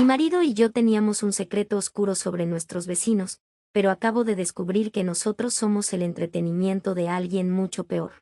Mi marido y yo teníamos un secreto oscuro sobre nuestros vecinos, pero acabo de descubrir que nosotros somos el entretenimiento de alguien mucho peor.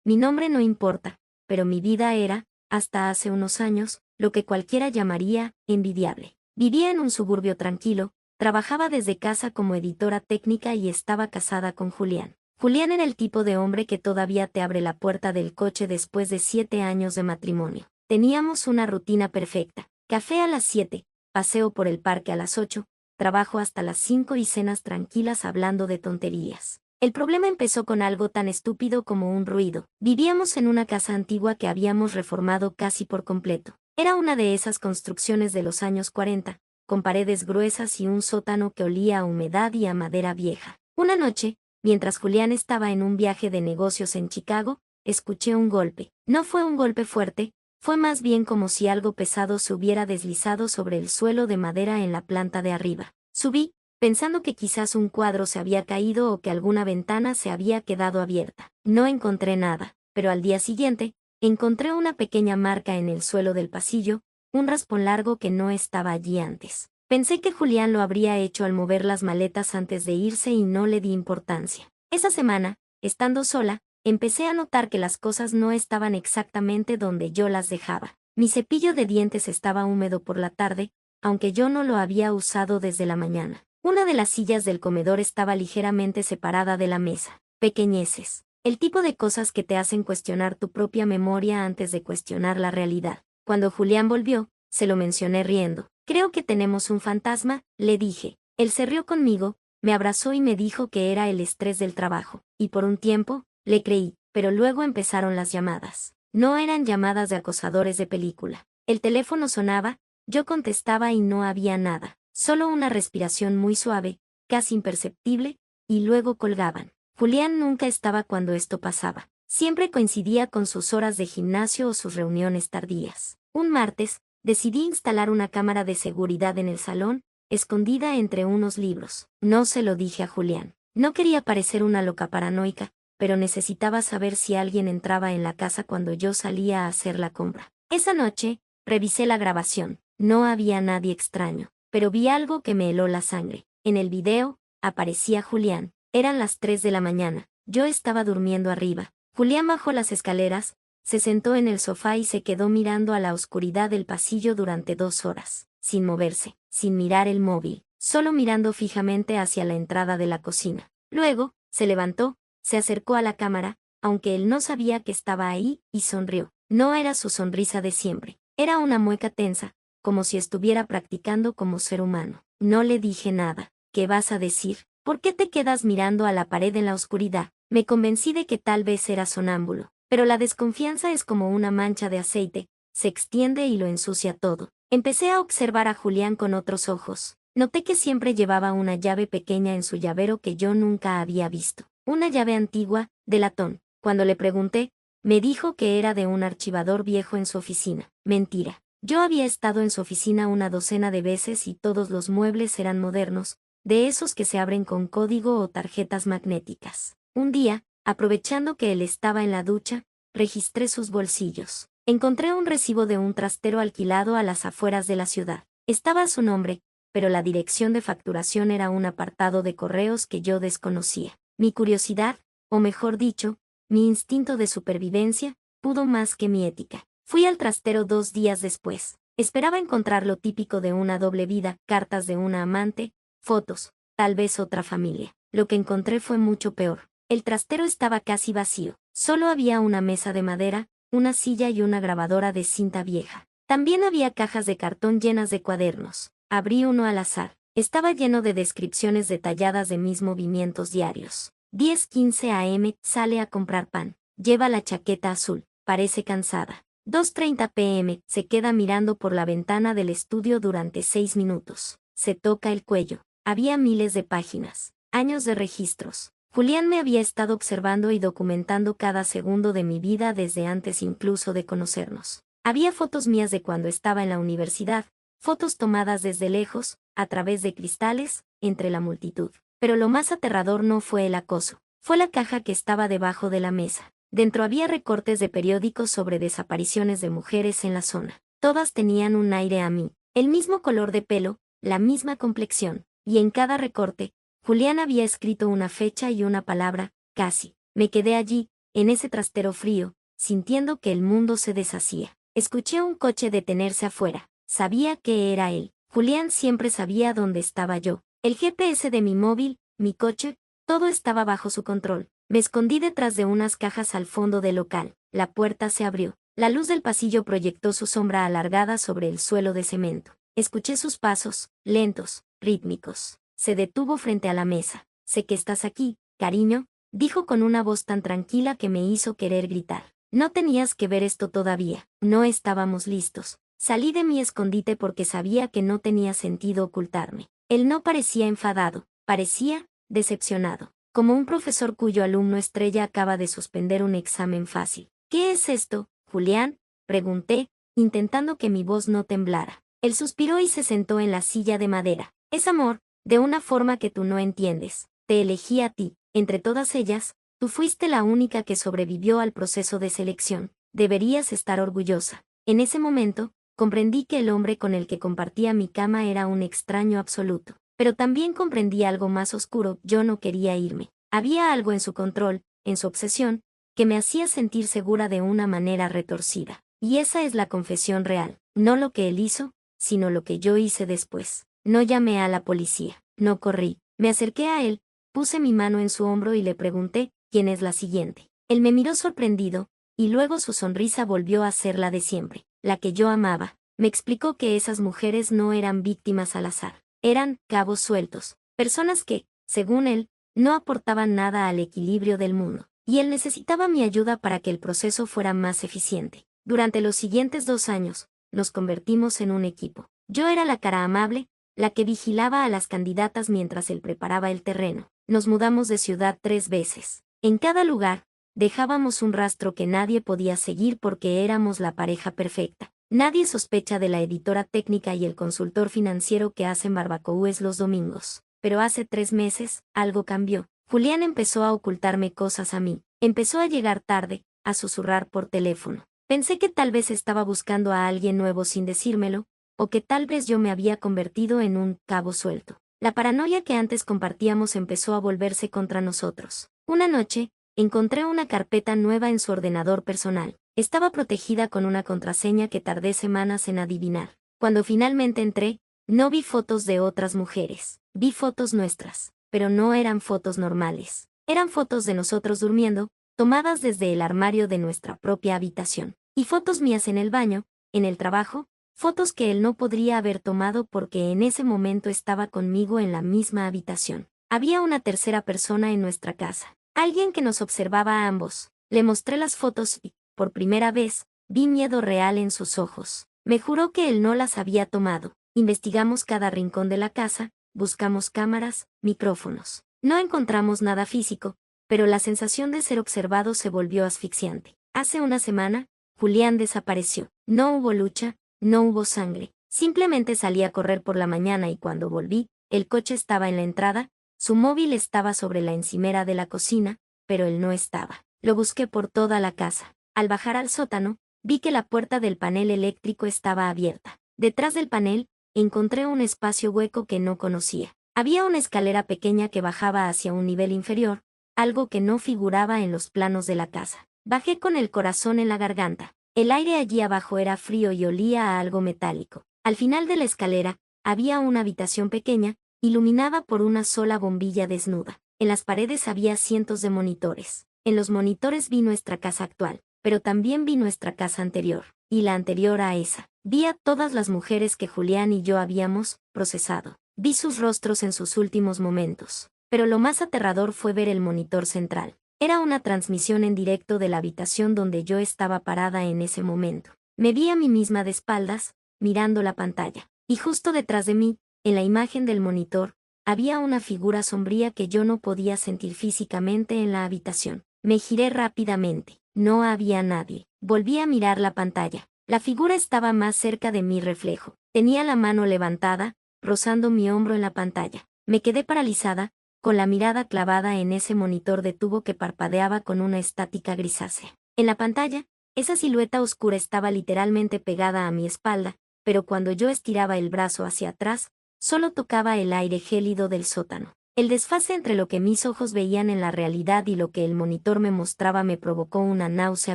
Mi nombre no importa, pero mi vida era, hasta hace unos años, lo que cualquiera llamaría envidiable. Vivía en un suburbio tranquilo, trabajaba desde casa como editora técnica y estaba casada con Julián. Julián era el tipo de hombre que todavía te abre la puerta del coche después de 7 años de matrimonio. Teníamos una rutina perfecta: café a las 7, paseo por el parque a las 8, trabajo hasta las 5 y cenas tranquilas hablando de tonterías. El problema empezó con algo tan estúpido como un ruido. Vivíamos en una casa antigua que habíamos reformado casi por completo. Era una de esas construcciones de los años 40, con paredes gruesas y un sótano que olía a humedad y a madera vieja. Una noche, mientras Julián estaba en un viaje de negocios en Chicago, escuché un golpe. No fue un golpe fuerte, fue más bien como si algo pesado se hubiera deslizado sobre el suelo de madera en la planta de arriba. Subí, pensando que quizás un cuadro se había caído o que alguna ventana se había quedado abierta. No encontré nada, pero al día siguiente, encontré una pequeña marca en el suelo del pasillo, un raspón largo que no estaba allí antes. Pensé que Julián lo habría hecho al mover las maletas antes de irse y no le di importancia. Esa semana, estando sola, empecé a notar que las cosas no estaban exactamente donde yo las dejaba. Mi cepillo de dientes estaba húmedo por la tarde, aunque yo no lo había usado desde la mañana. Una de las sillas del comedor estaba ligeramente separada de la mesa. Pequeñeces. El tipo de cosas que te hacen cuestionar tu propia memoria antes de cuestionar la realidad. Cuando Julián volvió, se lo mencioné riendo. Creo que tenemos un fantasma, le dije. Él se rió conmigo, me abrazó y me dijo que era el estrés del trabajo. Y por un tiempo, le creí, pero luego empezaron las llamadas. No eran llamadas de acosadores de película. El teléfono sonaba, yo contestaba y no había nada. Solo una respiración muy suave, casi imperceptible, y luego colgaban. Julián nunca estaba cuando esto pasaba. Siempre coincidía con sus horas de gimnasio o sus reuniones tardías. Un martes, decidí instalar una cámara de seguridad en el salón, escondida entre unos libros. No se lo dije a Julián. No quería parecer una loca paranoica, pero necesitaba saber si alguien entraba en la casa cuando yo salía a hacer la compra. Esa noche, revisé la grabación. No había nadie extraño, pero vi algo que me heló la sangre. En el video, aparecía Julián. Eran las 3 de la mañana. Yo estaba durmiendo arriba. Julián bajó las escaleras, se sentó en el sofá y se quedó mirando a la oscuridad del pasillo durante 2 horas, sin moverse, sin mirar el móvil, solo mirando fijamente hacia la entrada de la cocina. Luego, se levantó, se acercó a la cámara, aunque él no sabía que estaba ahí, y sonrió. No era su sonrisa de siempre. Era una mueca tensa, como si estuviera practicando como ser humano. No le dije nada. ¿Qué vas a decir? ¿Por qué te quedas mirando a la pared en la oscuridad? Me convencí de que tal vez era sonámbulo, pero la desconfianza es como una mancha de aceite, se extiende y lo ensucia todo. Empecé a observar a Julián con otros ojos. Noté que siempre llevaba una llave pequeña en su llavero que yo nunca había visto. Una llave antigua, de latón. Cuando le pregunté, me dijo que era de un archivador viejo en su oficina. Mentira. Yo había estado en su oficina una docena de veces y todos los muebles eran modernos, de esos que se abren con código o tarjetas magnéticas. Un día, aprovechando que él estaba en la ducha, registré sus bolsillos. Encontré un recibo de un trastero alquilado a las afueras de la ciudad. Estaba a su nombre, pero la dirección de facturación era un apartado de correos que yo desconocía. Mi curiosidad, o mejor dicho, mi instinto de supervivencia, pudo más que mi ética. Fui al trastero 2 días después. Esperaba encontrar lo típico de una doble vida, cartas de una amante, fotos, tal vez otra familia. Lo que encontré fue mucho peor. El trastero estaba casi vacío. Solo había una mesa de madera, una silla y una grabadora de cinta vieja. También había cajas de cartón llenas de cuadernos. Abrí uno al azar. Estaba lleno de descripciones detalladas de mis movimientos diarios. 10:15 a.m. Sale a comprar pan. Lleva la chaqueta azul. Parece cansada. 2:30 p.m. Se queda mirando por la ventana del estudio durante 6 minutos. Se toca el cuello. Había miles de páginas. Años de registros. Julián me había estado observando y documentando cada segundo de mi vida desde antes incluso de conocernos. Había fotos mías de cuando estaba en la universidad, fotos tomadas desde lejos, a través de cristales, entre la multitud. Pero lo más aterrador no fue el acoso, fue la caja que estaba debajo de la mesa. Dentro había recortes de periódicos sobre desapariciones de mujeres en la zona. Todas tenían un aire a mí. El mismo color de pelo, la misma complexión, y en cada recorte, Julián había escrito una fecha y una palabra, casi. Me quedé allí, en ese trastero frío, sintiendo que el mundo se deshacía. Escuché un coche detenerse afuera. Sabía que era él. Julián siempre sabía dónde estaba yo. El GPS de mi móvil, mi coche, todo estaba bajo su control. Me escondí detrás de unas cajas al fondo del local. La puerta se abrió. La luz del pasillo proyectó su sombra alargada sobre el suelo de cemento. Escuché sus pasos, lentos, rítmicos. Se detuvo frente a la mesa. Sé que estás aquí, cariño, dijo con una voz tan tranquila que me hizo querer gritar. No tenías que ver esto todavía. No estábamos listos. Salí de mi escondite porque sabía que no tenía sentido ocultarme. Él no parecía enfadado, parecía decepcionado, como un profesor cuyo alumno estrella acaba de suspender un examen fácil. ¿Qué es esto, Julián?, pregunté, intentando que mi voz no temblara. Él suspiró y se sentó en la silla de madera. Es amor, de una forma que tú no entiendes. Te elegí a ti. Entre todas ellas, tú fuiste la única que sobrevivió al proceso de selección. Deberías estar orgullosa. En ese momento, comprendí que el hombre con el que compartía mi cama era un extraño absoluto. Pero también comprendí algo más oscuro. Yo no quería irme. Había algo en su control, en su obsesión, que me hacía sentir segura de una manera retorcida. Y esa es la confesión real. No lo que él hizo, sino lo que yo hice después. No llamé a la policía. No corrí. Me acerqué a él, puse mi mano en su hombro y le pregunté, ¿quién es la siguiente? Él me miró sorprendido, y luego su sonrisa volvió a ser la de siempre, la que yo amaba. Me explicó que esas mujeres no eran víctimas al azar. Eran cabos sueltos, personas que, según él, no aportaban nada al equilibrio del mundo. Y él necesitaba mi ayuda para que el proceso fuera más eficiente. Durante los siguientes 2 años, nos convertimos en un equipo. Yo era la cara amable, la que vigilaba a las candidatas mientras él preparaba el terreno. Nos mudamos de ciudad 3 veces. En cada lugar, dejábamos un rastro que nadie podía seguir porque éramos la pareja perfecta. Nadie sospecha de la editora técnica y el consultor financiero que hacen barbacoas los domingos. Pero hace 3 meses, algo cambió. Julián empezó a ocultarme cosas a mí. Empezó a llegar tarde, a susurrar por teléfono. Pensé que tal vez estaba buscando a alguien nuevo sin decírmelo, o que tal vez yo me había convertido en un cabo suelto. La paranoia que antes compartíamos empezó a volverse contra nosotros. Una noche, encontré una carpeta nueva en su ordenador personal. Estaba protegida con una contraseña que tardé semanas en adivinar. Cuando finalmente entré, no vi fotos de otras mujeres. Vi fotos nuestras, pero no eran fotos normales. Eran fotos de nosotros durmiendo, tomadas desde el armario de nuestra propia habitación. Y fotos mías en el baño, en el trabajo, fotos que él no podría haber tomado porque en ese momento estaba conmigo en la misma habitación. Había una tercera persona en nuestra casa. Alguien que nos observaba a ambos. Le mostré las fotos y, por primera vez, vi miedo real en sus ojos. Me juró que él no las había tomado. Investigamos cada rincón de la casa, buscamos cámaras, micrófonos. No encontramos nada físico, pero la sensación de ser observado se volvió asfixiante. Hace una semana, Julián desapareció. No hubo lucha, no hubo sangre. Simplemente salí a correr por la mañana y cuando volví, el coche estaba en la entrada, su móvil estaba sobre la encimera de la cocina, pero él no estaba. Lo busqué por toda la casa. Al bajar al sótano, vi que la puerta del panel eléctrico estaba abierta. Detrás del panel, encontré un espacio hueco que no conocía. Había una escalera pequeña que bajaba hacia un nivel inferior, algo que no figuraba en los planos de la casa. Bajé con el corazón en la garganta. El aire allí abajo era frío y olía a algo metálico. Al final de la escalera, había una habitación pequeña, iluminada por una sola bombilla desnuda. En las paredes había cientos de monitores. En los monitores vi nuestra casa actual, pero también vi nuestra casa anterior, y la anterior a esa. Vi a todas las mujeres que Julián y yo habíamos procesado. Vi sus rostros en sus últimos momentos. Pero lo más aterrador fue ver el monitor central. Era una transmisión en directo de la habitación donde yo estaba parada en ese momento. Me vi a mí misma de espaldas, mirando la pantalla. Y justo detrás de mí, en la imagen del monitor, había una figura sombría que yo no podía sentir físicamente en la habitación. Me giré rápidamente. No había nadie. Volví a mirar la pantalla. La figura estaba más cerca de mi reflejo. Tenía la mano levantada, rozando mi hombro en la pantalla. Me quedé paralizada, con la mirada clavada en ese monitor de tubo que parpadeaba con una estática grisácea. En la pantalla, esa silueta oscura estaba literalmente pegada a mi espalda, pero cuando yo estiraba el brazo hacia atrás, solo tocaba el aire gélido del sótano. El desfase entre lo que mis ojos veían en la realidad y lo que el monitor me mostraba me provocó una náusea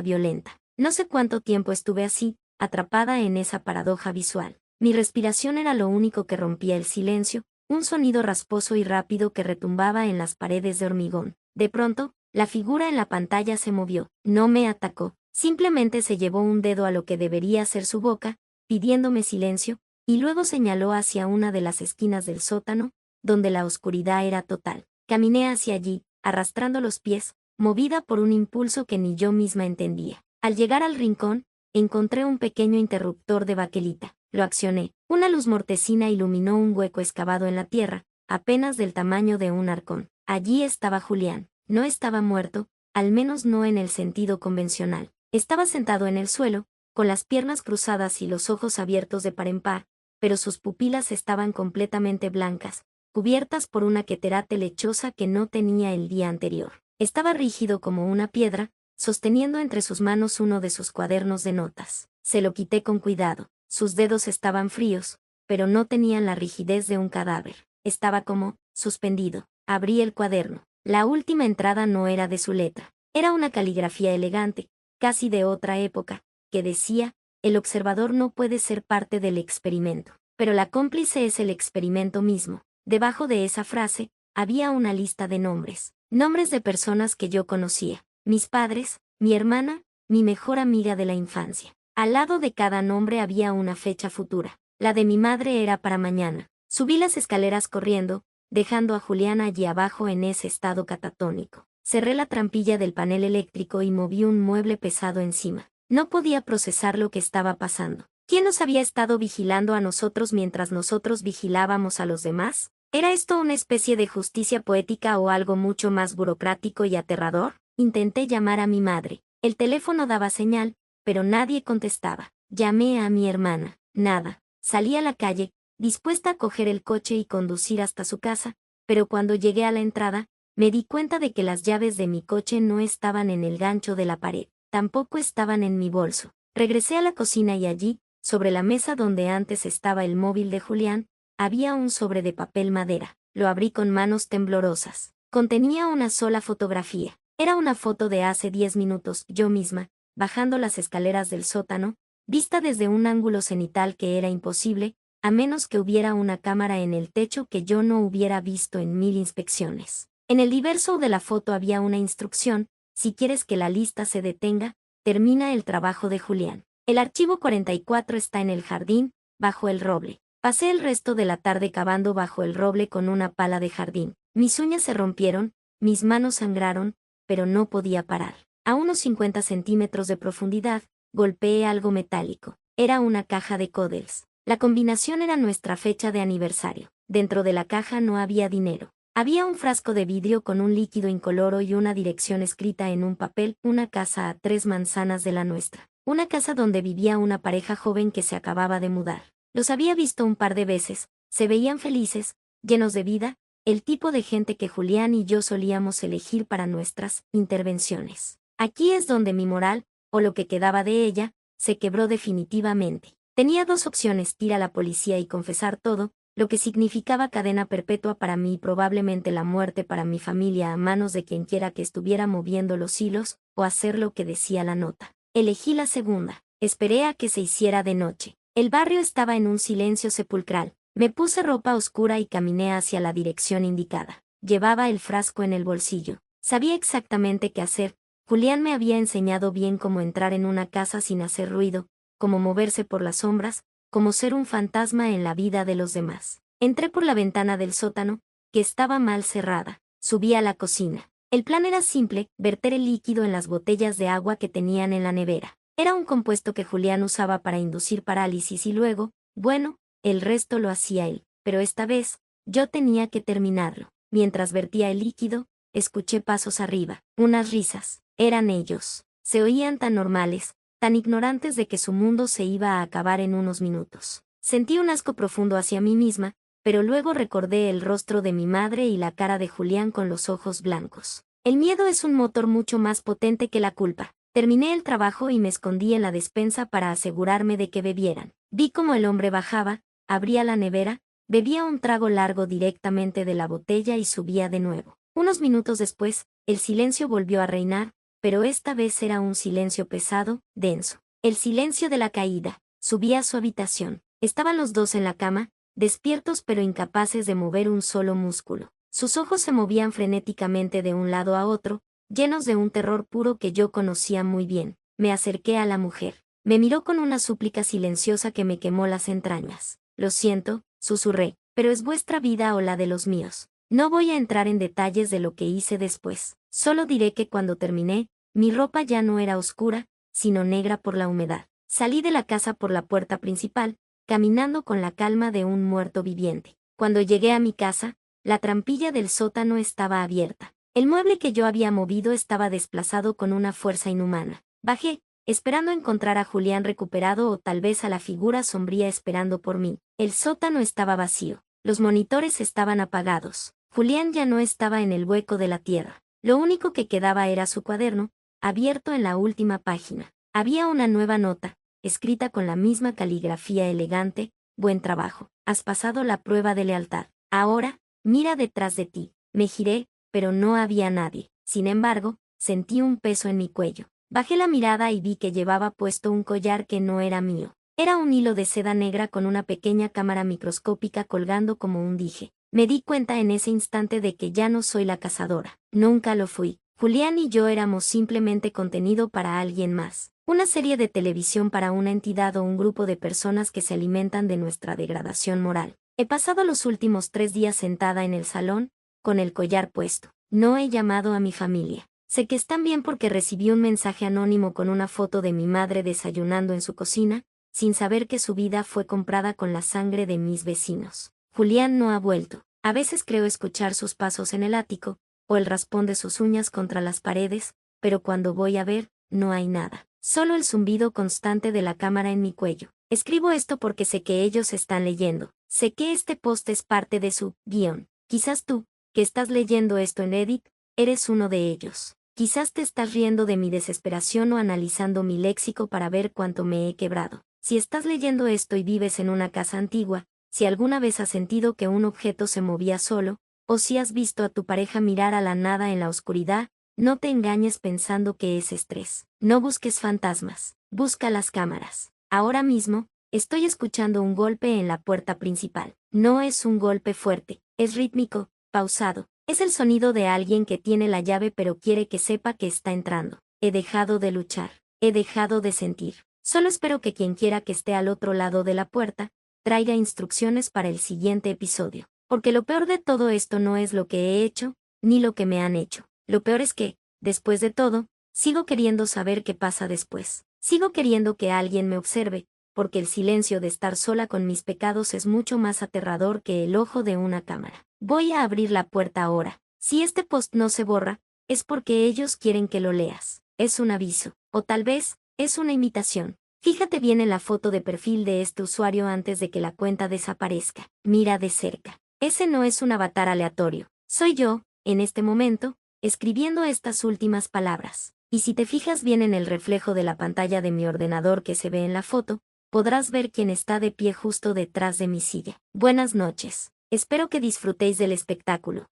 violenta. No sé cuánto tiempo estuve así, atrapada en esa paradoja visual. Mi respiración era lo único que rompía el silencio, un sonido rasposo y rápido que retumbaba en las paredes de hormigón. De pronto, la figura en la pantalla se movió. No me atacó, simplemente se llevó un dedo a lo que debería ser su boca, pidiéndome silencio, y luego señaló hacia una de las esquinas del sótano, donde la oscuridad era total. Caminé hacia allí, arrastrando los pies, movida por un impulso que ni yo misma entendía. Al llegar al rincón, encontré un pequeño interruptor de baquelita. Lo accioné. Una luz mortecina iluminó un hueco excavado en la tierra, apenas del tamaño de un arcón. Allí estaba Julián. No estaba muerto, al menos no en el sentido convencional. Estaba sentado en el suelo, con las piernas cruzadas y los ojos abiertos de par en par, pero sus pupilas estaban completamente blancas, cubiertas por una queterate lechosa que no tenía el día anterior. Estaba rígido como una piedra, sosteniendo entre sus manos uno de sus cuadernos de notas. Se lo quité con cuidado. Sus dedos estaban fríos, pero no tenían la rigidez de un cadáver. Estaba como, suspendido. Abrí el cuaderno. La última entrada no era de su letra. Era una caligrafía elegante, casi de otra época, que decía, el observador no puede ser parte del experimento, pero la cómplice es el experimento mismo. Debajo de esa frase, había una lista de nombres. Nombres de personas que yo conocía. Mis padres, mi hermana, mi mejor amiga de la infancia. Al lado de cada nombre había una fecha futura. La de mi madre era para mañana. Subí las escaleras corriendo, dejando a Julián allí abajo en ese estado catatónico. Cerré la trampilla del panel eléctrico y moví un mueble pesado encima. No podía procesar lo que estaba pasando. ¿Quién nos había estado vigilando a nosotros mientras nosotros vigilábamos a los demás? ¿Era esto una especie de justicia poética o algo mucho más burocrático y aterrador? Intenté llamar a mi madre. El teléfono daba señal, pero nadie contestaba. Llamé a mi hermana. Nada. Salí a la calle, dispuesta a coger el coche y conducir hasta su casa, pero cuando llegué a la entrada, me di cuenta de que las llaves de mi coche no estaban en el gancho de la pared, tampoco estaban en mi bolso. Regresé a la cocina y allí, sobre la mesa donde antes estaba el móvil de Julián, había un sobre de papel madera. Lo abrí con manos temblorosas. Contenía una sola fotografía. Era una foto de hace 10 minutos, yo misma, bajando las escaleras del sótano, vista desde un ángulo cenital que era imposible, a menos que hubiera una cámara en el techo que yo no hubiera visto en 1000 inspecciones. En el diverso de la foto había una instrucción: si quieres que la lista se detenga, termina el trabajo de Julián. El archivo 44 está en el jardín, bajo el roble. Pasé el resto de la tarde cavando bajo el roble con una pala de jardín. Mis uñas se rompieron, mis manos sangraron, pero no podía parar. A unos 50 centímetros de profundidad, golpeé algo metálico. Era una caja de Coodles. La combinación era nuestra fecha de aniversario. Dentro de la caja no había dinero. Había un frasco de vidrio con un líquido incoloro y una dirección escrita en un papel: una casa a 3 manzanas de la nuestra. Una casa donde vivía una pareja joven que se acababa de mudar. Los había visto un par de veces, se veían felices, llenos de vida, el tipo de gente que Julián y yo solíamos elegir para nuestras intervenciones. Aquí es donde mi moral, o lo que quedaba de ella, se quebró definitivamente. Tenía dos opciones: ir a la policía y confesar todo, lo que significaba cadena perpetua para mí y probablemente la muerte para mi familia a manos de quien quiera que estuviera moviendo los hilos, o hacer lo que decía la nota. Elegí la segunda. Esperé a que se hiciera de noche. El barrio estaba en un silencio sepulcral. Me puse ropa oscura y caminé hacia la dirección indicada. Llevaba el frasco en el bolsillo. Sabía exactamente qué hacer. Julián me había enseñado bien cómo entrar en una casa sin hacer ruido, cómo moverse por las sombras, cómo ser un fantasma en la vida de los demás. Entré por la ventana del sótano, que estaba mal cerrada. Subí a la cocina. El plan era simple: verter el líquido en las botellas de agua que tenían en la nevera. Era un compuesto que Julián usaba para inducir parálisis y luego, bueno, el resto lo hacía él. Pero esta vez, yo tenía que terminarlo. Mientras vertía el líquido, escuché pasos arriba. Unas risas. Eran ellos. Se oían tan normales, tan ignorantes de que su mundo se iba a acabar en unos minutos. Sentí un asco profundo hacia mí misma, pero luego recordé el rostro de mi madre y la cara de Julián con los ojos blancos. El miedo es un motor mucho más potente que la culpa. Terminé el trabajo y me escondí en la despensa para asegurarme de que bebieran. Vi cómo el hombre bajaba, abría la nevera, bebía un trago largo directamente de la botella y subía de nuevo. Unos minutos después, el silencio volvió a reinar, pero esta vez era un silencio pesado, denso. El silencio de la caída. Subí a su habitación. Estaban los dos en la cama, despiertos pero incapaces de mover un solo músculo. Sus ojos se movían frenéticamente de un lado a otro, llenos de un terror puro que yo conocía muy bien. Me acerqué a la mujer. Me miró con una súplica silenciosa que me quemó las entrañas. Lo siento, susurré, pero es vuestra vida o la de los míos. No voy a entrar en detalles de lo que hice después. Solo diré que cuando terminé, mi ropa ya no era oscura, sino negra por la humedad. Salí de la casa por la puerta principal, caminando con la calma de un muerto viviente. Cuando llegué a mi casa, la trampilla del sótano estaba abierta. El mueble que yo había movido estaba desplazado con una fuerza inhumana. Bajé, esperando encontrar a Julián recuperado o tal vez a la figura sombría esperando por mí. El sótano estaba vacío. Los monitores estaban apagados. Julián ya no estaba en el hueco de la tierra. Lo único que quedaba era su cuaderno, abierto en la última página. Había una nueva nota, escrita con la misma caligrafía elegante: buen trabajo, has pasado la prueba de lealtad. Ahora, mira detrás de ti. Me giré, pero no había nadie. Sin embargo, sentí un peso en mi cuello. Bajé la mirada y vi que llevaba puesto un collar que no era mío. Era un hilo de seda negra con una pequeña cámara microscópica colgando como un dije. Me di cuenta en ese instante de que ya no soy la cazadora. Nunca lo fui. Julián y yo éramos simplemente contenido para alguien más. Una serie de televisión para una entidad o un grupo de personas que se alimentan de nuestra degradación moral. He pasado los últimos 3 días sentada en el salón, con el collar puesto. No he llamado a mi familia. Sé que están bien porque recibí un mensaje anónimo con una foto de mi madre desayunando en su cocina, sin saber que su vida fue comprada con la sangre de mis vecinos. Julián no ha vuelto. A veces creo escuchar sus pasos en el ático, o el raspón de sus uñas contra las paredes, pero cuando voy a ver, no hay nada. Solo el zumbido constante de la cámara en mi cuello. Escribo esto porque sé que ellos están leyendo. Sé que este post es parte de su guión. Quizás tú, que estás leyendo esto en Reddit, eres uno de ellos. Quizás te estás riendo de mi desesperación o analizando mi léxico para ver cuánto me he quebrado. Si estás leyendo esto y vives en una casa antigua, si alguna vez has sentido que un objeto se movía solo, o si has visto a tu pareja mirar a la nada en la oscuridad, no te engañes pensando que es estrés. No busques fantasmas, busca las cámaras. Ahora mismo, estoy escuchando un golpe en la puerta principal. No es un golpe fuerte, es rítmico, pausado. Es el sonido de alguien que tiene la llave pero quiere que sepa que está entrando. He dejado de luchar, he dejado de sentir. Solo espero que quien quiera que esté al otro lado de la puerta, traiga instrucciones para el siguiente episodio. Porque lo peor de todo esto no es lo que he hecho, ni lo que me han hecho. Lo peor es que, después de todo, sigo queriendo saber qué pasa después. Sigo queriendo que alguien me observe, porque el silencio de estar sola con mis pecados es mucho más aterrador que el ojo de una cámara. Voy a abrir la puerta ahora. Si este post no se borra, es porque ellos quieren que lo leas. Es un aviso. O tal vez, es una imitación. Fíjate bien en la foto de perfil de este usuario antes de que la cuenta desaparezca. Mira de cerca. Ese no es un avatar aleatorio. Soy yo, en este momento, escribiendo estas últimas palabras. Y si te fijas bien en el reflejo de la pantalla de mi ordenador que se ve en la foto, podrás ver quién está de pie justo detrás de mi silla. Buenas noches. Espero que disfrutéis del espectáculo.